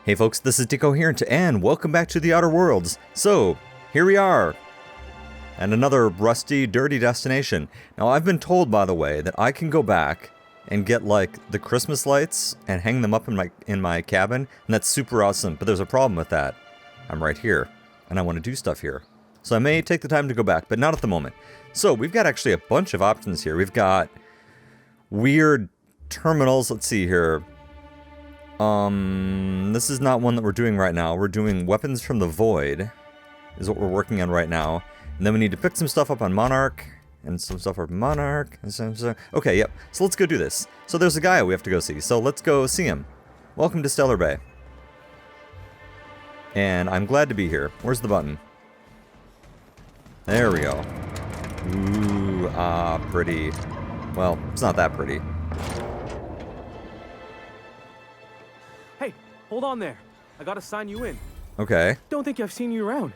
Hey folks, this is Decoherent, and welcome back to the Outer Worlds. So, here we are, and another rusty, dirty destination. Now, I've been told, by the way, that I can go back and get, like, the Christmas lights and hang them up in my cabin, and that's super awesome, but there's a problem with that. I'm right here, and I want to do stuff here. So I may take the time to go back, but not at the moment. So, we've got actually a bunch of options here. We've got weird terminals. Let's see here. This is not one that we're doing right now. We're doing Weapons from the Void, is what we're working on right now. And then we need to pick some stuff up on Monarch, and some stuff on Monarch, and some stuff. Okay, yep. So let's go do this. So there's a guy we have to go see. So let's go see him. Welcome to Stellar Bay. And I'm glad to be here. Where's the button? There we go. Ooh, pretty. Well, it's not that pretty. Hold on there. I gotta sign you in. Okay. Don't think I've seen you around.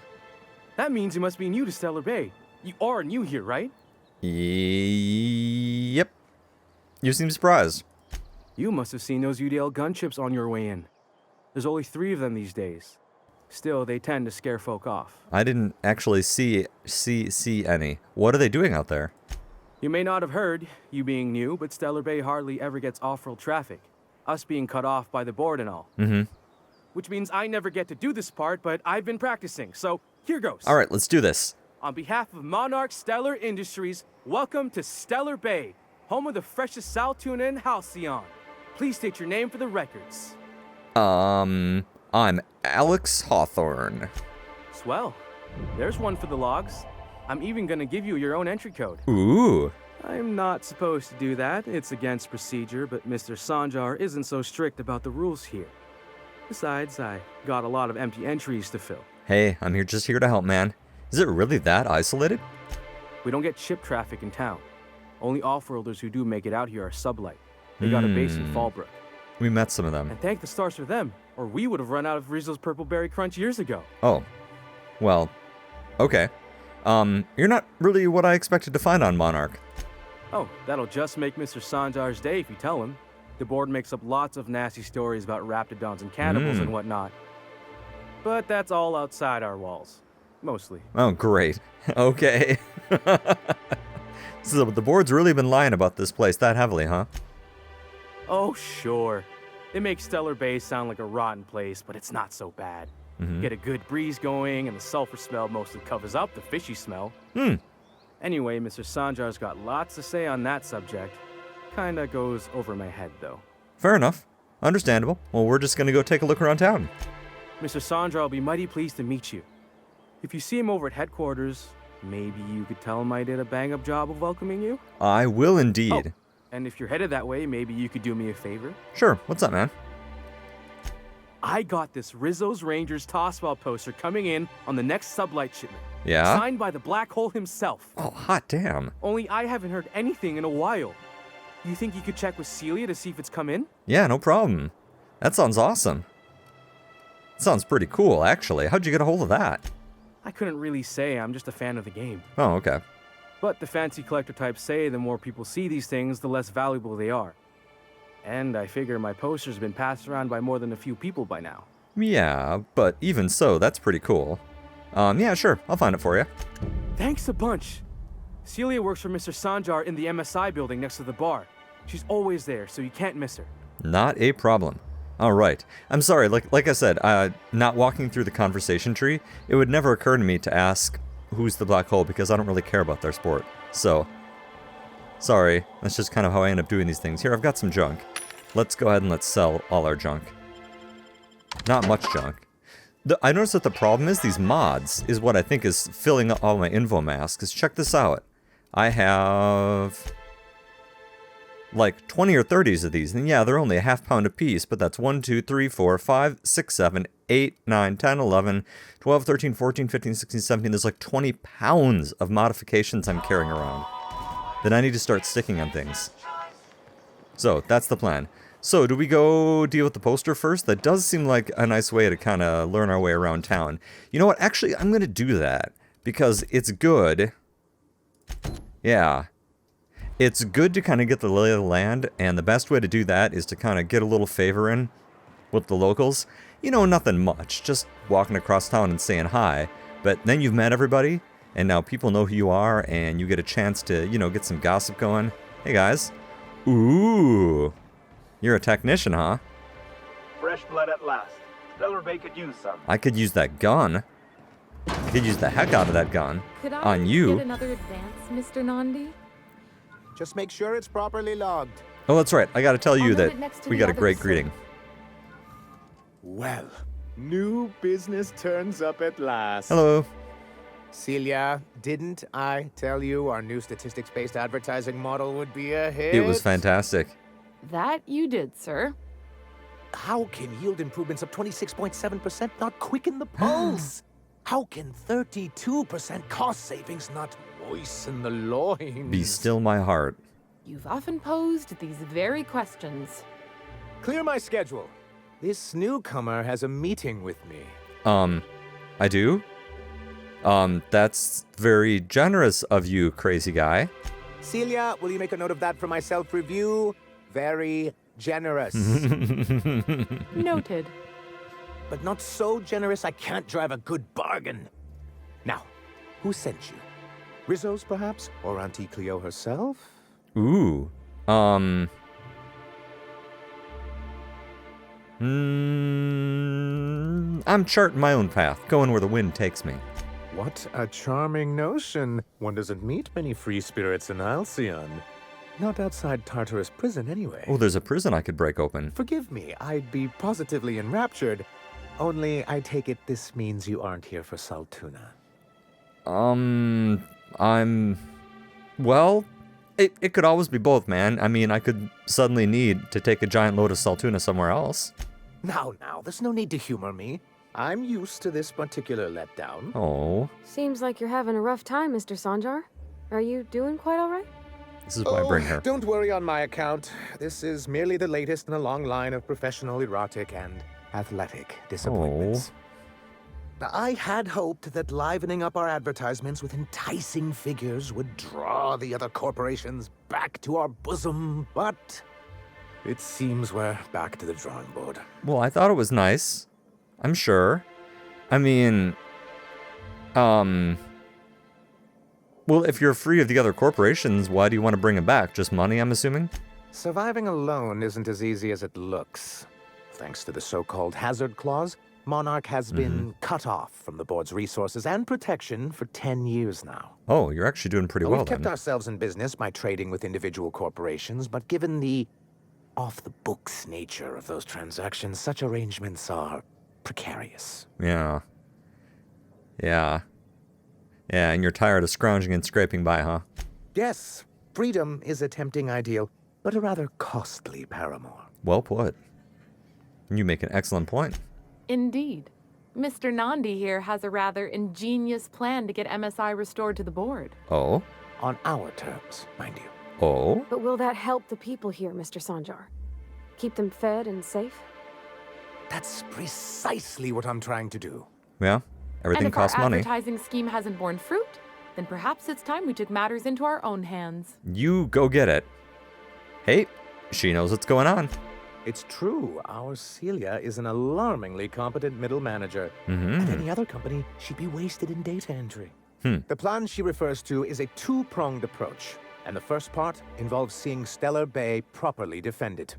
That means you must be new to Stellar Bay. You are new here, right? Yep. You seem surprised. You must have seen those UDL gunships on your way in. There's only 3 of them these days. Still, they tend to scare folk off. I didn't actually see any. What are they doing out there? You may not have heard, you being new, but Stellar Bay hardly ever gets off-road traffic. Us being cut off by the board and all. Mm-hmm. Which means I never get to do this part, but I've been practicing, so here goes. All right, let's do this. On behalf of Monarch Stellar Industries, welcome to Stellar Bay, home of the freshest sal tuna in Halcyon. Please state your name for the records. I'm Alex Hawthorne. Swell. There's one for the logs. I'm even gonna give you your own entry code. Ooh. I'm not supposed to do that. It's against procedure, but Mr. Sanjar isn't so strict about the rules here. Besides, I got a lot of empty entries to fill. Hey, I'm just here to help, man. Is it really that isolated? We don't get ship traffic in town. Only off-worlders who do make it out here are sublight. They got a base in Fallbrook. We met some of them. And thank the stars for them, or we would have run out of Rizzo's Purple Berry Crunch years ago. Oh. Well, okay. You're not really what I expected to find on Monarch. Oh, that'll just make Mr. Sanjar's day if you tell him. The board makes up lots of nasty stories about raptidons and cannibals and whatnot. But that's all outside our walls. Mostly. Oh, great. Okay. So the board's really been lying about this place that heavily, huh? Oh, sure. They make Stellar Bay sound like a rotten place, but it's not so bad. Get a good breeze going, and the sulfur smell mostly covers up the fishy smell. Anyway, Mr. Sanjar's got lots to say on that subject. Kinda goes over my head, though. Fair enough. Understandable. Well, we're just gonna go take a look around town. Mr. Sanjar will be mighty pleased to meet you. If you see him over at headquarters, maybe you could tell him I did a bang-up job of welcoming you? I will indeed. Oh, and if you're headed that way, maybe you could do me a favor? Sure. What's up, man? I got this Rizzo's Rangers Tossball poster coming in on the next sublight shipment. Yeah? Signed by the Black Hole himself. Oh, hot damn. Only I haven't heard anything in a while. You think you could check with Celia to see if it's come in? Yeah, no problem. That sounds awesome. Sounds pretty cool, actually. How'd you get a hold of that? I couldn't really say. I'm just a fan of the game. Oh, okay. But the fancy collector types say the more people see these things, the less valuable they are. And I figure my poster's been passed around by more than a few people by now. Yeah, but even so, that's pretty cool. Yeah, sure. I'll find it for you. Thanks a bunch. Celia works for Mr. Sanjar in the MSI building next to the bar. She's always there, so you can't miss her. Not a problem. All right. I'm sorry, like I said, not walking through the conversation tree, it would never occur to me to ask who's the black hole because I don't really care about their sport. So, sorry. That's just kind of how I end up doing these things. Here, I've got some junk. Let's go ahead and let's sell all our junk. Not much junk. I noticed that the problem is these mods is what I think is filling up all my info masks. Check this out. I have like 20 or 30s of these. And yeah, they're only a half pound a piece, but that's 1, 2, 3, 4, 5, 6, 7, 8, 9, 10, 11, 12, 13, 14, 15, 16, 17. There's like 20 pounds of modifications I'm carrying around that I need to start sticking on things. So that's the plan. So, do we go deal with the poster first? That does seem like a nice way to kind of learn our way around town. You know what? Actually, I'm going to do that. Because it's good. Yeah. It's good to kind of get the lay of the land. And the best way to do that is to kind of get a little favor in. with the locals. You know, nothing much, just walking across town and saying hi. But then you've met everybody, and now people know who you are, and you get a chance to, you know, get some gossip going. Hey, guys. Ooh. You're a technician, huh? Fresh blood at last. Stellar Bay could use some. I could use that gun. I could use the heck out of that gun. Could I on you. get another advance, Mr. Nandi? Just make sure it's properly logged. Oh, that's right. I got to tell you I'll note that it next to we the got a others, great sir. greeting. Well, new business turns up at last. Hello. Celia, didn't I tell you our new statistics-based advertising model would be a hit? It was fantastic. That you did, sir. How can yield improvements of 26.7% not quicken the pulse? How can 32% cost savings not moisten the loins? Be still my heart. You've often posed these very questions. Clear my schedule. This newcomer has a meeting with me. I do? That's very generous of you, crazy guy. Celia, will you make a note of that for my self-review? Very generous. Noted. But not so generous I can't drive a good bargain. Now, who sent you? Rizzo's, perhaps? Or Auntie Cleo herself? Ooh. I'm charting my own path, going where the wind takes me. What a charming notion. One doesn't meet many free spirits in Halcyon. Not outside Tartarus Prison, anyway. Oh, there's a prison I could break open. Forgive me, I'd be positively enraptured. Only, I take it this means you aren't here for Saltuna. Well, it could always be both, man. I mean, I could suddenly need to take a giant load of Saltuna somewhere else. Now, there's no need to humor me. I'm used to this particular letdown. Oh, Seems like you're having a rough time, Mr. Sanjar. Are you doing quite all right? this is why I bring her. Don't worry on my account. This is merely the latest in a long line of professional erotic and athletic disappointments. I had hoped that livening up our advertisements with enticing figures would draw the other corporations back to our bosom, but it seems we're back to the drawing board. Well, I thought it was nice. I'm sure. I mean, well, if you're free of the other corporations, why do you want to bring them back? Just money, I'm assuming? Surviving alone isn't as easy as it looks. Thanks to the so-called hazard clause, Monarch has been cut off from the board's resources and protection for 10 years now. Oh, you're actually doing pretty well We've kept then. ourselves in business by trading with individual corporations, but given the off-the-books nature of those transactions, such arrangements are precarious. Yeah. Yeah, and you're tired of scrounging and scraping by, huh? Yes, freedom is a tempting ideal, but a rather costly paramour. Well put. You make an excellent point. Indeed. Mr. Nandi here has a rather ingenious plan to get MSI restored to the board. Oh? On our terms, mind you. Oh? But will that help the people here, Mr. Sanjar? Keep them fed and safe? That's precisely what I'm trying to do. Yeah? Everything and if costs our money. advertising scheme hasn't borne fruit, then perhaps it's time we took matters into our own hands. You go get it. Hey, she knows what's going on. It's true, our Celia is an alarmingly competent middle manager. At any other company, she'd be wasted in data entry. The plan she refers to is a two-pronged approach, and the first part involves seeing Stellar Bay properly defended.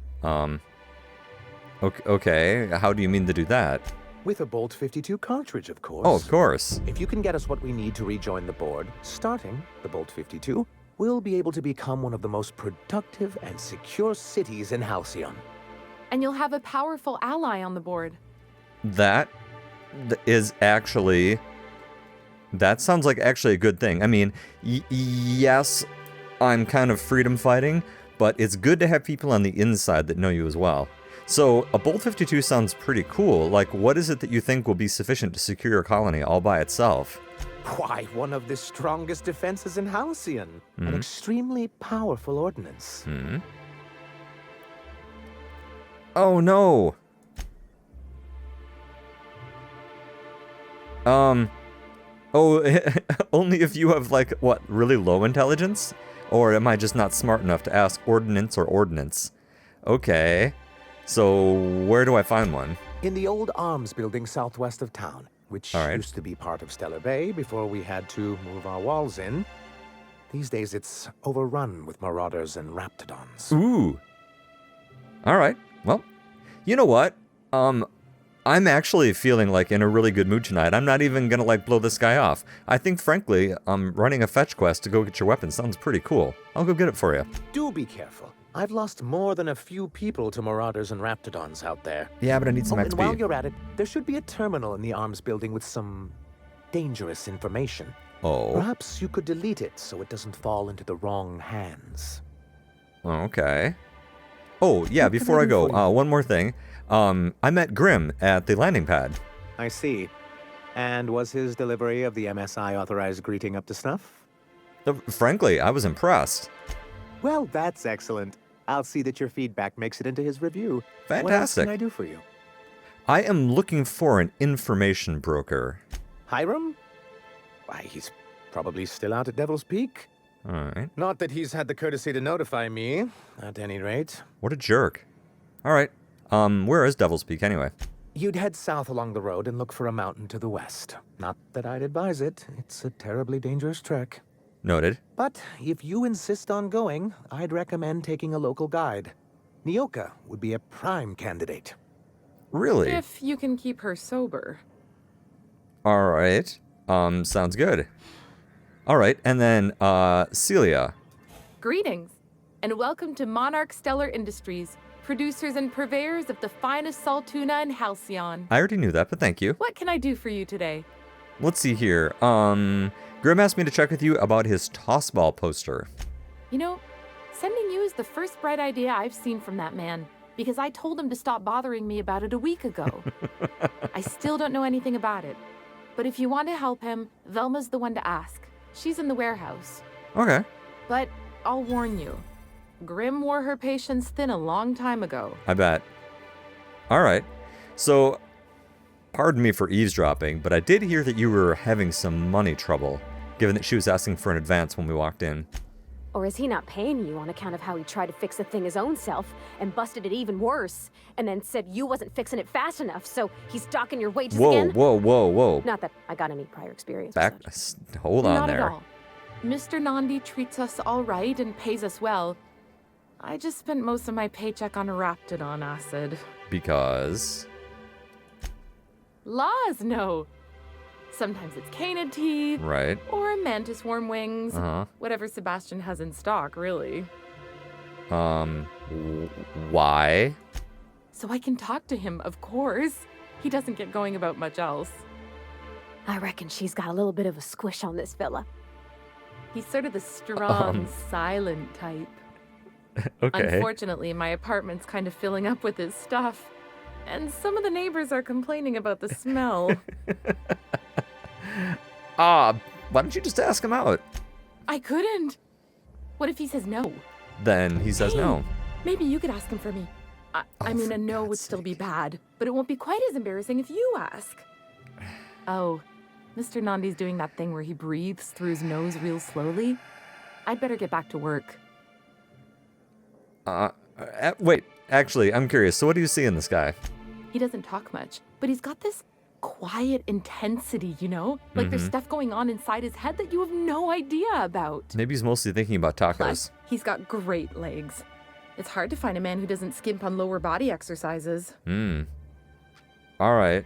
Okay, how do you mean to do that? With a Bolt 52 cartridge, of course. Oh, of course. If you can get us what we need to rejoin the board, starting the Bolt 52, we'll be able to become one of the most productive and secure cities in Halcyon. And you'll have a powerful ally on the board. That is actually... That sounds like actually a good thing. I mean, yes, I'm kind of freedom fighting, but it's good to have people on the inside that know you as well. So, a Bolt 52 sounds pretty cool. Like, what is it that you think will be sufficient to secure your colony all by itself? Why, one of the strongest defenses in Halcyon. An extremely powerful ordnance. Oh, no! Oh, only if you have, like, what, really low intelligence? Or am I just not smart enough to ask ordnance or ordnance? Okay. So where do I find one? In the old arms building southwest of town, which All right. used to be part of Stellar Bay before we had to move our walls in. These days it's overrun with marauders and raptidons. Ooh. All right. Well, you know what? I'm actually feeling like in a really good mood tonight. I'm not even gonna like blow this guy off. I think, frankly, running a fetch quest to go get your weapon sounds pretty cool. I'll go get it for you. Do be careful. I've lost more than a few people to marauders and raptidons out there. Yeah, but I need some And while XP. you're at it, there should be a terminal in the arms building with some dangerous information. Oh. Perhaps you could delete it so it doesn't fall into the wrong hands. Okay. Oh, yeah, What can before I I do go, for you? one more thing. I met Grim at the landing pad. I see. And was his delivery of the MSI authorized greeting up to snuff? Frankly, I was impressed. Well, that's excellent. I'll see that your feedback makes it into his review. What else Fantastic. can I do for you? I am looking for an information broker. Hiram? Why, he's probably still out at Devil's Peak. All right. Not that he's had the courtesy to notify me, at any rate. What a jerk. All right. Where is Devil's Peak anyway? You'd head south along the road and look for a mountain to the west. Not that I'd advise it. It's a terribly dangerous trek. Noted. But if you insist on going, I'd recommend taking a local guide. Nyoka would be a prime candidate. Really? If you can keep her sober. All right. Sounds good. All right, and then, Celia. Greetings, and welcome to Monarch Stellar Industries, producers and purveyors of the finest salt tuna in Halcyon. I already knew that, but thank you. What can I do for you today? Let's see here. Grim asked me to check with you about his tossball poster. You know, sending you is the first bright idea I've seen from that man, because I told him to stop bothering me about it a week ago. I still don't know anything about it, but if you want to help him, Velma's the one to ask. She's in the warehouse. Okay. But I'll warn you, Grim wore her patience thin a long time ago. I bet. All right. So, pardon me for eavesdropping, but I did hear that you were having some money trouble, given that she was asking for an advance when we walked in. Or is he not paying you on account of how he tried to fix the thing his own self and busted it even worse, and then said you wasn't fixing it fast enough, so he's docking your wages again? Whoa. Not that I got any prior experience Back. with such. Hold on Not there. at all. Mr. Nandi treats us all right and pays us well. I just spent most of my paycheck on Raptidon acid. Because. Laws, no. Sometimes it's canid teeth, Right. or mantis worm wings. Uh Whatever Sebastian has in stock, really. huh. Why? So I can talk to him, of course. He doesn't get going about much else. I reckon she's got a little bit of a squish on this fella. He's sort of the strong, silent type. Okay. Unfortunately, my apartment's kind of filling up with his stuff. And some of the neighbors are complaining about the smell. Why don't you just ask him out? I couldn't. What if he says no? Then he says no. Maybe you could ask him for me. I mean, for a no would God's still be sake. bad, but it won't be quite as embarrassing if you ask. Oh, Mr. Nandi's doing that thing where he breathes through his nose real slowly. I'd better get back to work. Wait, actually, I'm curious. So what do you see in this guy? He doesn't talk much, but he's got this quiet intensity, you know? Like there's stuff going on inside his head that you have no idea about. Maybe he's mostly thinking about tacos. Plus, he's got great legs. It's hard to find a man who doesn't skimp on lower body exercises. All right.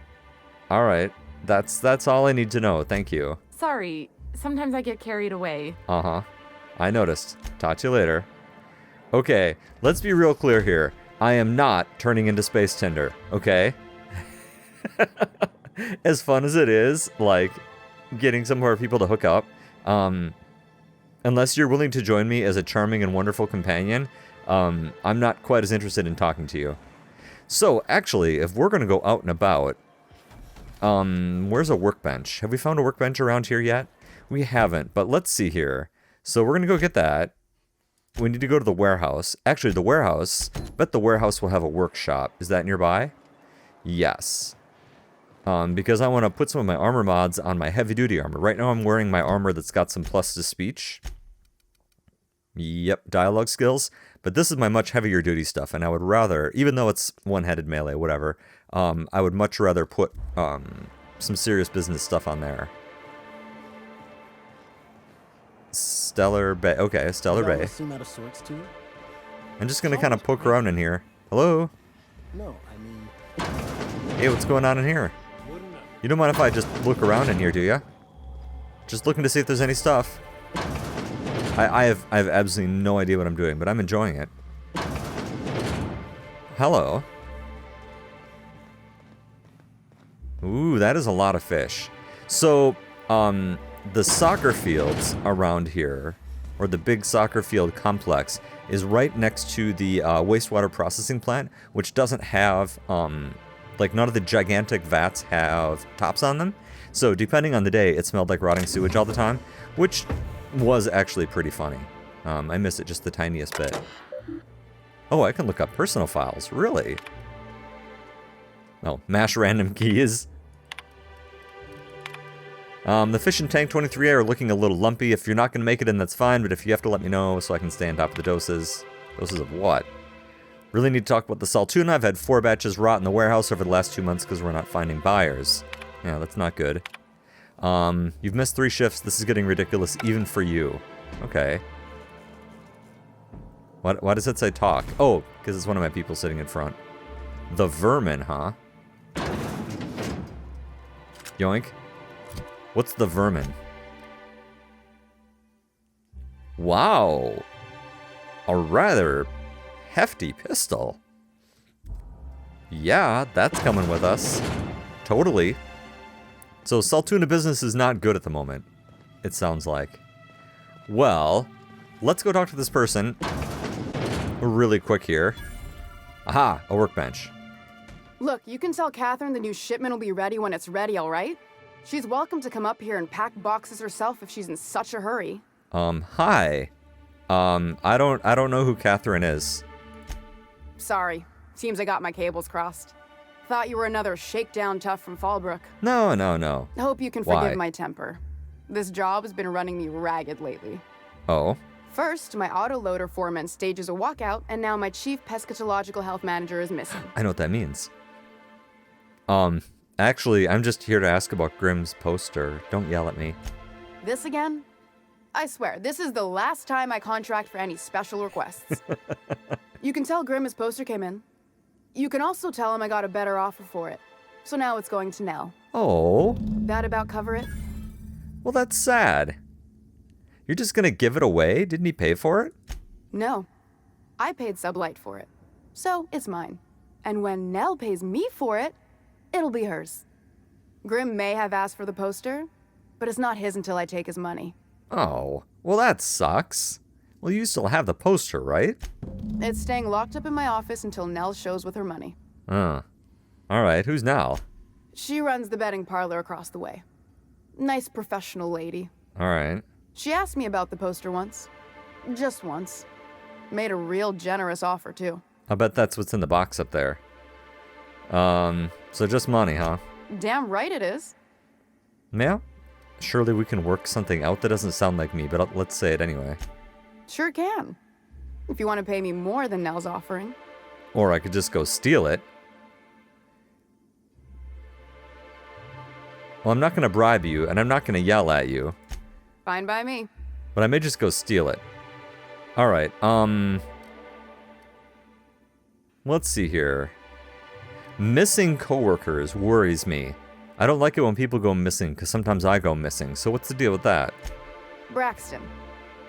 That's all I need to know. Thank you. Sorry, sometimes I get carried away. Uh-huh. I noticed. Talk to you later. Okay, let's be real clear here. I am not turning into Space Tinder, okay? As fun as it is, like, getting somewhere for people to hook up, unless you're willing to join me as a charming and wonderful companion, I'm not quite as interested in talking to you. So, actually, if we're going to go out and about, where's a workbench? Have we found a workbench around here yet? We haven't, but let's see here. So we're going to go get that. We need to go to the warehouse. Actually, the warehouse, bet the warehouse will have a workshop. Is that nearby? Yes. Because I want to put some of my armor mods on my heavy-duty armor. Right now I'm wearing my armor that's got some plus to speech. Yep, dialogue skills. But this is my much heavier duty stuff, and I would rather, even though it's one-headed melee, whatever, I would much rather put some serious business stuff on there. Stellar Bay. Okay, Stellar Bay. I'm just gonna kind of poke around in here. Hello? No, I mean... Hey, what's going on in here? You don't mind if I just look around in here, do ya? Just looking to see if there's any stuff. I have absolutely no idea what I'm doing, but I'm enjoying it. Hello. Ooh, that is a lot of fish. So, the soccer fields around here, or the big soccer field complex, is right next to the wastewater processing plant, which doesn't have, like, none of the gigantic vats have tops on them. So, depending on the day, it smelled like rotting sewage all the time, which was actually pretty funny. I miss it just the tiniest bit. Oh, I can look up personal files. Really? Oh, mash random keys. The fish in tank 23A are looking a little lumpy. If you're not going to make it in, that's fine, but if you have to let me know so I can stay on top of the doses. Doses of what? Really need to talk about the salt tuna. I've had 4 batches rot in the warehouse over the last 2 months because we're not finding buyers. Yeah, that's not good. You've missed 3 shifts. This is getting ridiculous even for you. Okay. Why does it say talk? Oh, because it's one of my people sitting in front. The vermin, huh? Yoink. What's the vermin? Wow. A rather hefty pistol. Yeah, that's coming with us. Totally. So, Saltuna business is not good at the moment, it sounds like. Well, let's go talk to this person really quick here. Aha, a workbench. Look, you can tell Katherine the new shipment will be ready when it's ready, all right? She's welcome to come up here and pack boxes herself if she's in such a hurry. Hi. I don't know who Katherine is. Sorry. Seems I got my cables crossed. Thought you were another shakedown tough from Fallbrook. No. Hope you can forgive my temper. This job has been running me ragged lately. Oh? First, my autoloader foreman stages a walkout, and now my chief pescatological health manager is missing. I know what that means. Actually, I'm just here to ask about Grimm's poster. Don't yell at me. This again? I swear, this is the last time I contract for any special requests. You can tell Grimm his poster came in. You can also tell him I got a better offer for it. So now it's going to Nell. Oh. That about cover it? Well, that's sad. You're just gonna give it away? Didn't he pay for it? No. I paid Sublight for it. So it's mine. And when Nell pays me for it, it'll be hers. Grimm may have asked for the poster, but it's not his until I take his money. Oh, well that sucks. Well, you still have the poster, right? It's staying locked up in my office until Nell shows with her money. Alright, who's Nell? She runs the betting parlor across the way. Nice professional lady. Alright. She asked me about the poster once. Just once. Made a real generous offer, too. I bet that's what's in the box up there. So just money, huh? Damn right it is. Yeah? Surely we can work something out that doesn't sound like me, but let's say it anyway. Sure can. If you want to pay me more than Nell's offering. Or I could just go steal it. Well, I'm not going to bribe you, and I'm not going to yell at you. Fine by me. But I may just go steal it. Alright, let's see here. Missing coworkers worries me. I don't like it when people go missing, because sometimes I go missing. So what's the deal with that? Braxton.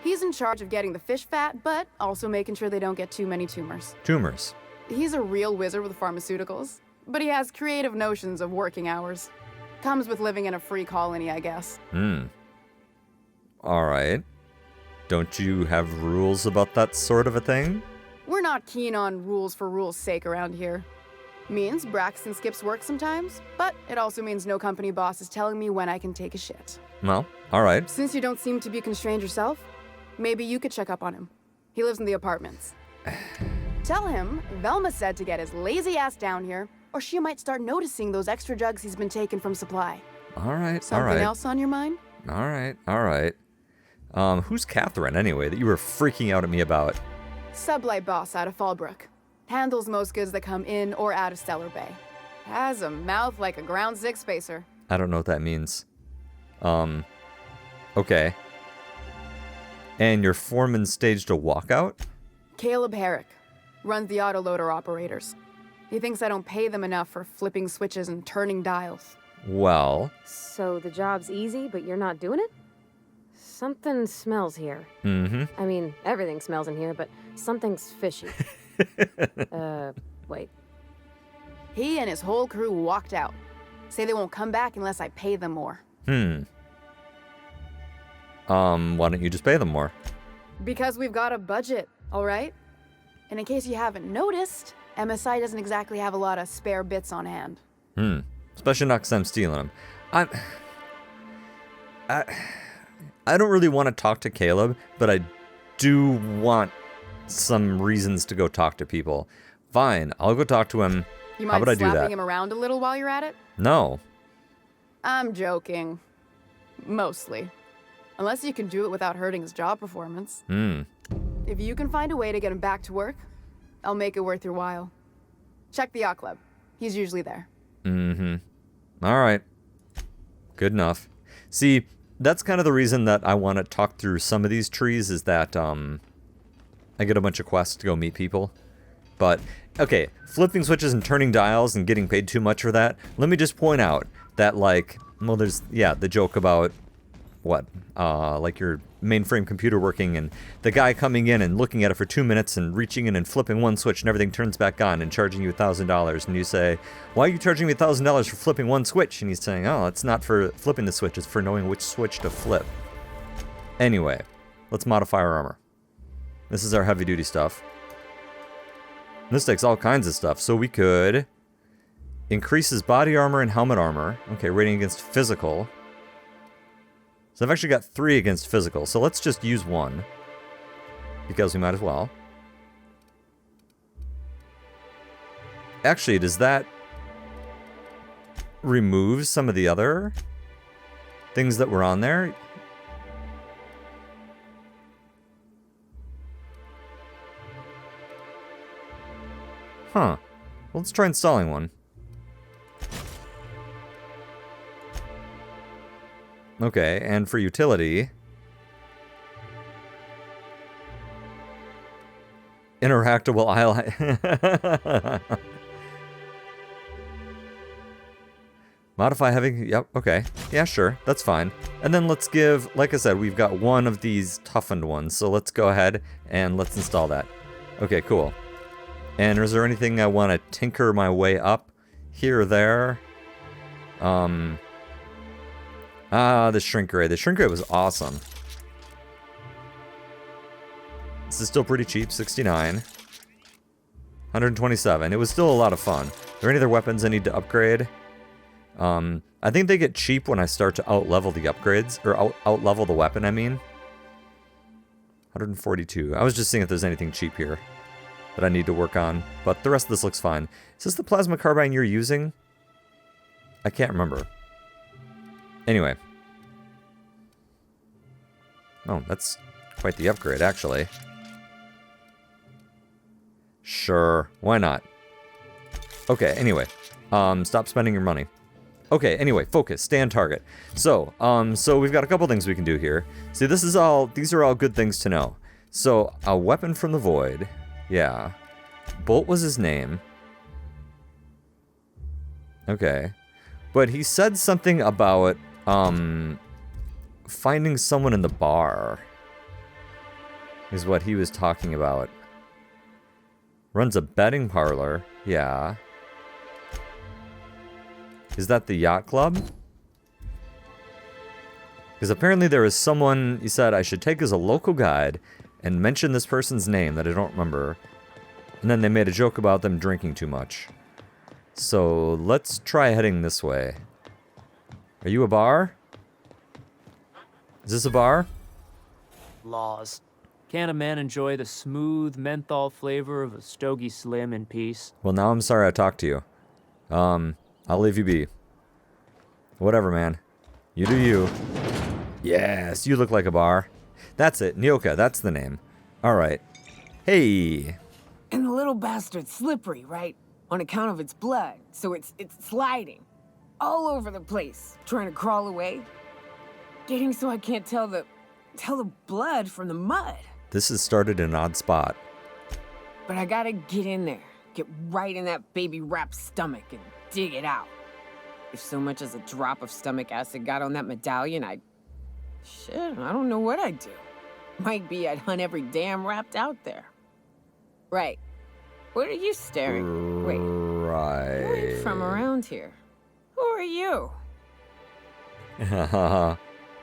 He's in charge of getting the fish fat, but also making sure they don't get too many tumors. Tumors. He's a real wizard with pharmaceuticals, but he has creative notions of working hours. Comes with living in a free colony, I guess. Alright. Don't you have rules about that sort of a thing? We're not keen on rules for rules' sake around here. Means Braxton skips work sometimes, but it also means no company boss is telling me when I can take a shit. Well, alright. Since you don't seem to be constrained yourself, maybe you could check up on him. He lives in the apartments. Tell him Velma said to get his lazy ass down here, or she might start noticing those extra jugs he's been taking from supply. Alright, Something else on your mind? Alright. Who's Katherine, anyway, that you were freaking out at me about? Sublight boss out of Fallbrook. Handles most goods that come in or out of Stellar Bay. Has a mouth like a ground six spacer. I don't know what that means. Okay. And your foreman staged a walkout? Caleb Herrick. Runs the autoloader operators. He thinks I don't pay them enough for flipping switches and turning dials. Well... So the job's easy, but you're not doing it? Something smells here. Mm-hmm. I mean, everything smells in here, but something's fishy. Wait. He and his whole crew walked out. Say they won't come back unless I pay them more. Why don't you just pay them more? Because we've got a budget, all right? And in case you haven't noticed, MSI doesn't exactly have a lot of spare bits on hand. Especially not because I'm stealing them. I don't really want to talk to Caleb, but I do want some reasons to go talk to people. Fine, I'll go talk to him. You How mind about I do slapping that? him around a little while you're at it? No. I'm joking. Mostly. Unless you can do it without hurting his job performance. If you can find a way to get him back to work, I'll make it worth your while. Check the yacht club. He's usually there. All right. Good enough. See, that's kind of the reason that I want to talk through some of these trees is that I get a bunch of quests to go meet people. But, okay, flipping switches and turning dials and getting paid too much for that. Let me just point out that, like, well, there's, yeah, the joke about, what, like your mainframe computer working and the guy coming in and looking at it for 2 minutes and reaching in and flipping one switch and everything turns back on and charging you $1,000. And you say, why are you charging me $1,000 for flipping one switch? And he's saying, oh, it's not for flipping the switch, it's for knowing which switch to flip. Anyway, let's modify our armor. This is our heavy duty stuff. This takes all kinds of stuff, so we could increase his body armor and helmet armor. Okay, rating against physical. So I've actually got 3 against physical, so let's just use 1. Because we might as well. Actually, does that remove some of the other things that were on there? Huh. Well, let's try installing one. Okay, and for utility... Interactable aisle... Modify heavy... Yep, okay. Yeah, sure. That's fine. And then let's give... Like I said, we've got one of these toughened ones. So let's go ahead and let's install that. Okay, cool. And is there anything I want to tinker my way up here or there? The shrink ray. The shrink ray was awesome. This is still pretty cheap, 69. 127. It was still a lot of fun. Are there any other weapons I need to upgrade? I think they get cheap when I start to out-level the upgrades, or out-level the weapon, I mean. 142. I was just seeing if there's anything cheap here that I need to work on, but the rest of this looks fine. Is this the plasma carbine you're using? I can't remember. Anyway. Oh, that's quite the upgrade, actually. Sure, why not? Okay, anyway. Stop spending your money. Okay, anyway, focus, stay on target. So we've got a couple things we can do here. See, these are all good things to know. So, a weapon from the void. Yeah. Bolt was his name. Okay. But he said something about, finding someone in the bar. Is what he was talking about. Runs a betting parlor. Yeah. Is that the yacht club? Because apparently there is someone he said I should take as a local guide and mention this person's name that I don't remember. And then they made a joke about them drinking too much. So let's try heading this way. Are you a bar? Is this a bar? Laws. Can a man enjoy the smooth menthol flavor of a Stogie Slim in peace? Well, now I'm sorry I talked to you. I'll leave you be. Whatever, man. You do you. Yes, you look like a bar. That's it. Nyoka, that's the name. All right. Hey. And the little bastard's slippery, right? On account of its blood. So it's sliding. All over the place. Trying to crawl away. Getting so I can't tell the blood from the mud. This has started an odd spot. But I gotta get in there. Get right in that baby rap's stomach and dig it out. If so much as a drop of stomach acid got on that medallion, shit, I don't know what I'd do. Might be I'd hunt every damn rapt out there. Right. What are you staring? Wait. Right. You ain't from around here. Who are you?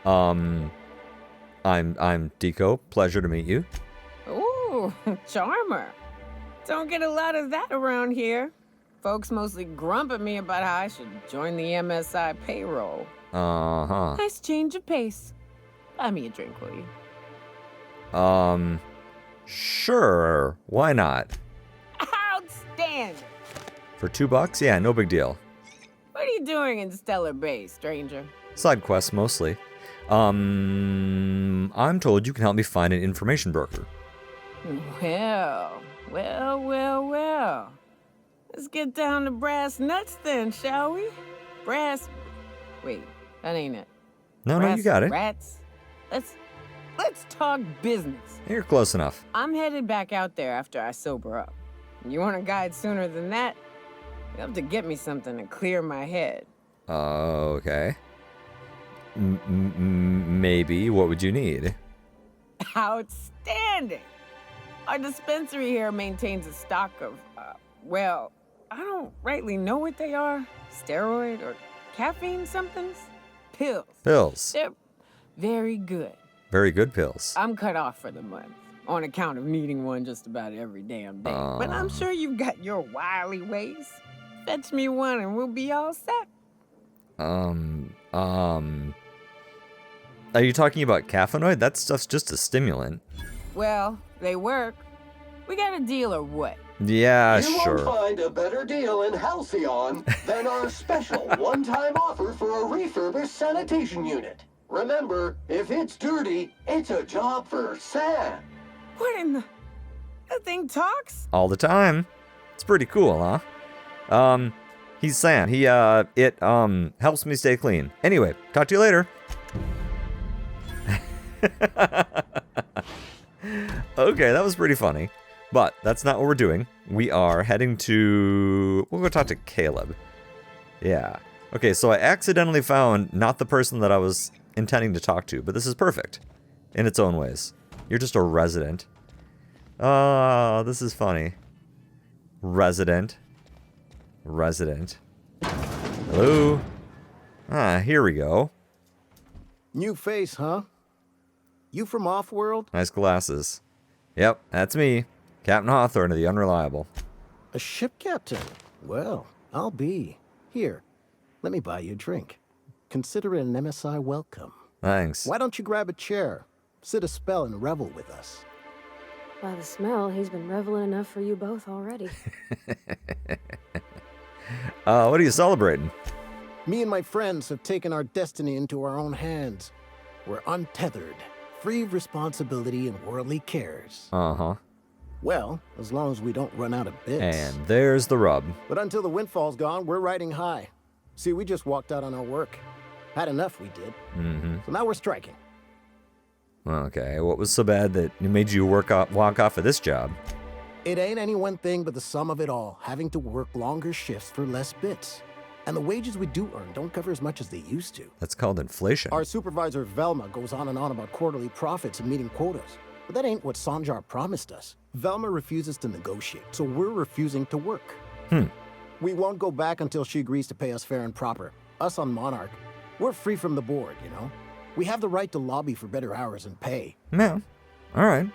I'm Deco. Pleasure to meet you. Ooh, charmer. Don't get a lot of that around here. Folks mostly grump at me about how I should join the MSI payroll. Uh-huh. Nice change of pace. Buy me a drink, will you? Sure. Why not? Outstanding. For $2? Yeah, no big deal. What are you doing in Stellar Bay, stranger? Side quests, mostly. I'm told you can help me find an information broker. Well. Let's get down to brass nuts then, shall we? Wait, that ain't it. No, Brass you got it. Rats. Let's talk business. You're close enough. I'm headed back out there after I sober up. You want a guide sooner than that? You have to get me something to clear my head. Okay. Maybe. What would you need? Outstanding! Our dispensary here maintains a stock of, well, I don't rightly know what they are. Steroid or caffeine somethings? Pills. Pills. They're very good. Very good pills. I'm cut off for the month, on account of needing one just about every damn day. But I'm sure you've got your wily ways. Fetch me one and we'll be all set. Are you talking about caffeinoid? That stuff's just a stimulant. Well, they work. We got a deal or what? Yeah, you sure. You won't find a better deal in Halcyon than our special one-time offer for a refurbished sanitation unit. Remember, if it's dirty, it's a job for Sam. What in the... That thing talks? All the time. It's pretty cool, huh? He's Sam. It helps me stay clean. Anyway, talk to you later. Okay, that was pretty funny. But that's not what we're doing. We are heading to... We'll go talk to Caleb. Yeah. Okay, so I accidentally found not the person that I was intending to talk to, but this is perfect in its own ways. You're just a resident. Oh, this is funny. Resident. Hello? Ah, here we go. New face, huh? You from Off-World? Nice glasses. Yep, that's me. Captain Hawthorne of the Unreliable. A ship captain? Well, I'll be. Here, let me buy you a drink. Consider it an MSI welcome. Thanks. Why don't you grab a chair? Sit a spell and revel with us. By the smell, he's been reveling enough for you both already. What are you celebrating? Me and my friends have taken our destiny into our own hands. We're untethered, free of responsibility and worldly cares. Uh-huh. Well, as long as we don't run out of bits. And there's the rub. But until the windfall's gone, we're riding high. See, we just walked out on our work. Had enough, we did. Mm-hmm. So now we're striking. Okay, what was so bad that it made you walk off of this job? It ain't any one thing but the sum of it all, having to work longer shifts for less bits. And the wages we do earn don't cover as much as they used to. That's called inflation. Our supervisor, Velma, goes on and on about quarterly profits and meeting quotas. But that ain't what Sanjar promised us. Velma refuses to negotiate, so we're refusing to work. We won't go back until she agrees to pay us fair and proper. Us on Monarch, we're free from the board, you know? We have the right to lobby for better hours and pay. Yeah. All right.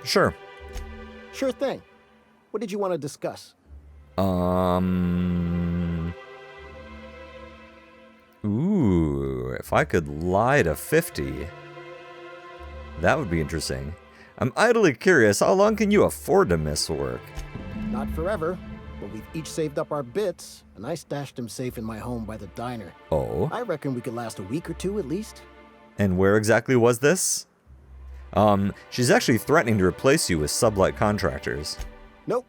Sure. Sure thing. What did you want to discuss? Ooh, if I could lie to 50, that would be interesting. I'm idly curious, how long can you afford to miss work? Not forever, but we've each saved up our bits, and I stashed them safe in my home by the diner. Oh? I reckon we could last a week or two at least. And where exactly was this? She's actually threatening to replace you with sublight contractors. Nope.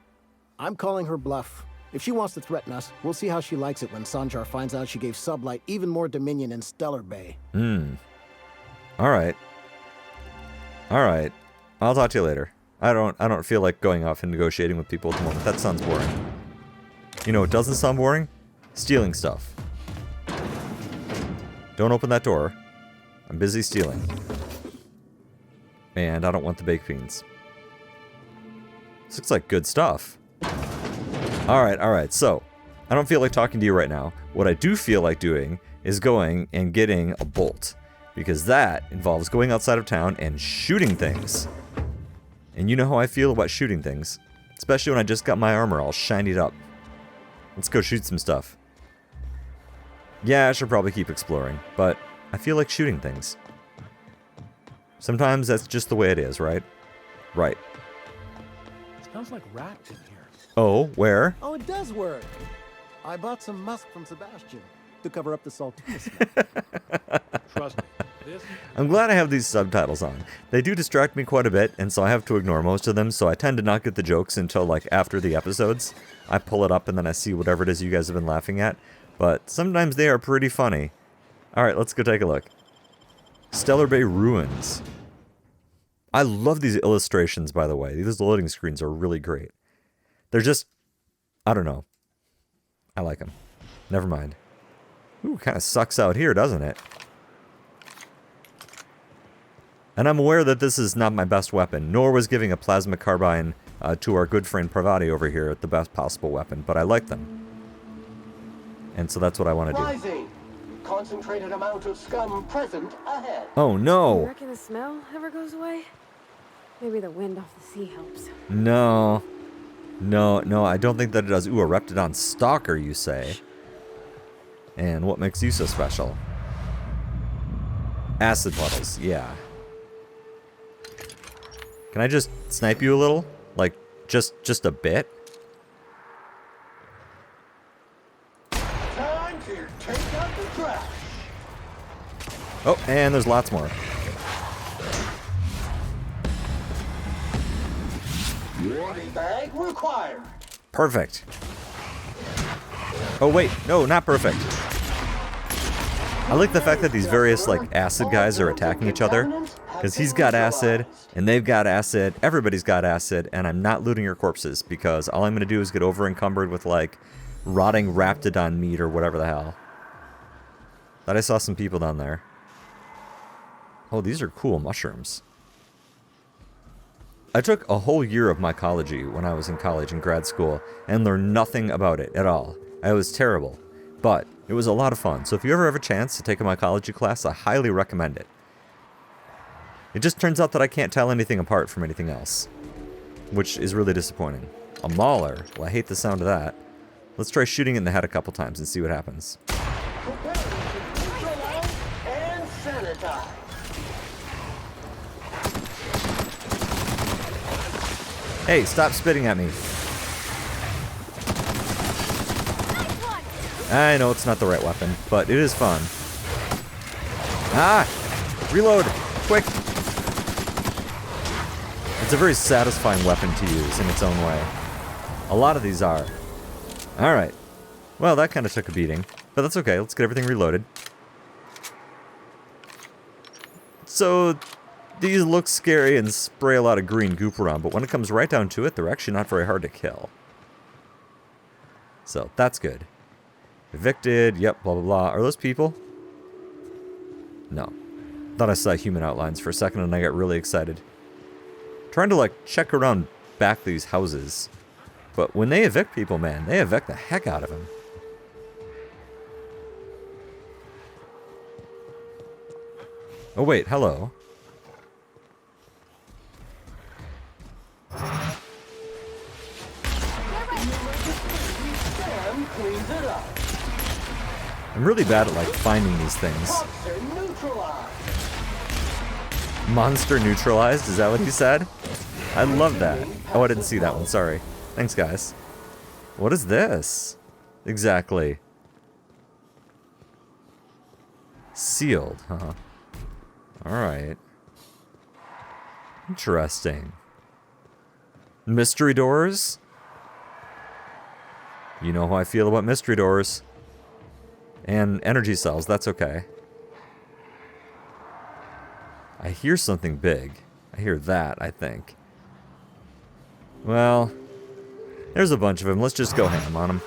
I'm calling her bluff. If she wants to threaten us, we'll see how she likes it when Sanjar finds out she gave Sublight even more dominion in Stellar Bay. Alright. Alright. I'll talk to you later. I don't feel like going off and negotiating with people at the moment. That sounds boring. You know what doesn't sound boring? Stealing stuff. Don't open that door. I'm busy stealing. And I don't want the baked beans. This looks like good stuff. Alright, so, I don't feel like talking to you right now. What I do feel like doing is going and getting a bolt. Because that involves going outside of town and shooting things. And you know how I feel about shooting things. Especially when I just got my armor all shinied up. Let's go shoot some stuff. Yeah, I should probably keep exploring, but I feel like shooting things. Sometimes that's just the way it is, right? Right. Smells like rats in here. Oh, where? Oh, it does work. I bought some musk from Sebastian to cover up the saltiness smell. Trust me. I'm glad I have these subtitles on. They do distract me quite a bit, and so I have to ignore most of them, so I tend to not get the jokes until, like, after the episodes. I pull it up and then I see whatever it is you guys have been laughing at. But sometimes they are pretty funny. Alright, let's go take a look. Stellar Bay Ruins. I love these illustrations, by the way. These loading screens are really great. They're just... I don't know. I like them. Never mind. Ooh, kind of sucks out here, doesn't it? And I'm aware that this is not my best weapon, nor was giving a plasma carbine to our good friend Parvati over here the best possible weapon, but I like them. And so that's what I want to do. Rising. Concentrated amount of scum present ahead. Oh no! You reckon the smell ever goes away? Maybe the wind off the sea helps. No. No, I don't think that it does. Ooh, a Reptidon Stalker, you say? And what makes you so special? Acid puddles, yeah. Can I just snipe you a little? Like, just a bit? Time to take out the trash. Oh, and there's lots more. Body bag required. Perfect. Oh wait, no, not perfect. I like the fact that these various, like, acid guys are attacking each other. Because he's got acid, and they've got acid, everybody's got acid, and I'm not looting your corpses, because all I'm going to do is get over-encumbered with, like, rotting Raptidon meat or whatever the hell. Thought I saw some people down there. Oh, these are cool mushrooms. I took a whole year of mycology when I was in college and grad school, and learned nothing about it at all. I was terrible. But it was a lot of fun, so if you ever have a chance to take a mycology class, I highly recommend it. It just turns out that I can't tell anything apart from anything else, which is really disappointing. A mauler? Well, I hate the sound of that. Let's try shooting it in the head a couple times and see what happens. Prepare to neutralize and sanitize. Hey, stop spitting at me. I know it's not the right weapon, but it is fun. Ah! Reload! Quick! It's a very satisfying weapon to use in its own way. A lot of these are. Alright. Well, that kind of took a beating, but that's okay. Let's get everything reloaded. So, these look scary and spray a lot of green goop around, but when it comes right down to it, they're actually not very hard to kill. So, that's good. Evicted, yep, blah, blah, blah. Are those people? No. Thought I saw human outlines for a second and I got really excited. Trying to, like, check around back these houses. But when they evict people, man, they evict the heck out of them. Oh, wait, hello. Cleans it up. I'm really bad at, like, finding these things. Monster neutralized. Monster neutralized? Is that what he said? I love that. Oh, I didn't see that one. Sorry. Thanks, guys. What is this? Exactly. Sealed, huh? Alright. Interesting. Mystery doors? You know how I feel about mystery doors. And energy cells, that's okay. I hear something big. I hear that, I think. Well, there's a bunch of them. Let's just go ham on them.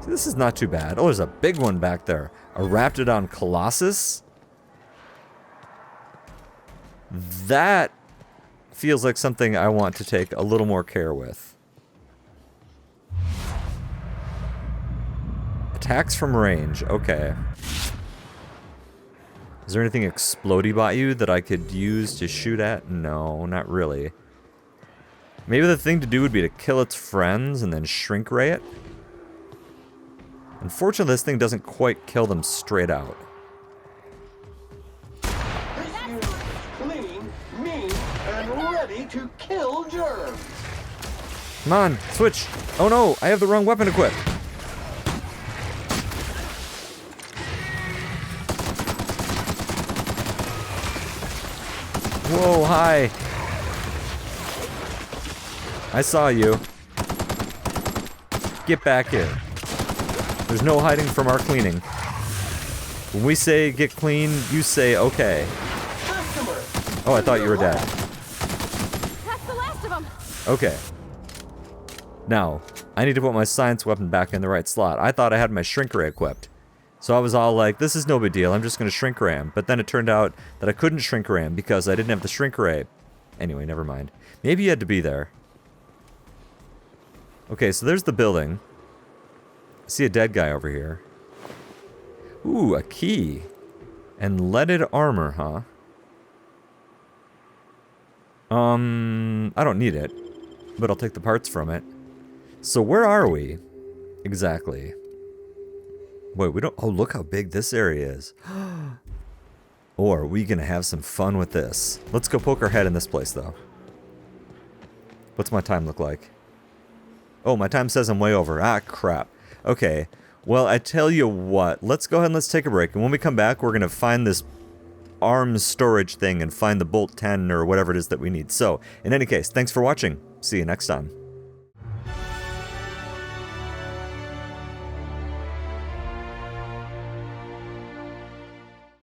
See, this is not too bad. Oh, there's a big one back there. A Raptidon Colossus? That feels like something I want to take a little more care with. Attacks from range, okay. Is there anything explodey by you that I could use to shoot at? No, not really. Maybe the thing to do would be to kill its friends and then shrink ray it? Unfortunately, this thing doesn't quite kill them straight out. This unit is clean, mean, and ready to kill germs. Come on, switch. Oh no, I have the wrong weapon equipped. Whoa, hi. I saw you. Get back here. There's no hiding from our cleaning. When we say get clean, you say okay. Oh, I thought you were dead. That's the last of them. Okay. Now, I need to put my science weapon back in the right slot. I thought I had my shrink ray equipped. So I was all like, this is no big deal, I'm just going to shrink ray him. But then it turned out that I couldn't shrink ray him because I didn't have the shrink ray. Anyway, never mind. Maybe you had to be there. Okay, so there's the building. I see a dead guy over here. Ooh, a key. And leaded armor, huh? I don't need it, but I'll take the parts from it. So where are we? Exactly. Wait, we don't... Oh, look how big this area is. Oh, are we gonna have some fun with this? Let's go poke our head in this place, though. What's my time look like? Oh, my time says I'm way over. Ah, crap. Okay. Well, I tell you what. Let's go ahead and let's take a break. And when we come back, we're gonna find this arms storage thing and find the Bolt 10 or whatever it is that we need. So, in any case, thanks for watching. See you next time.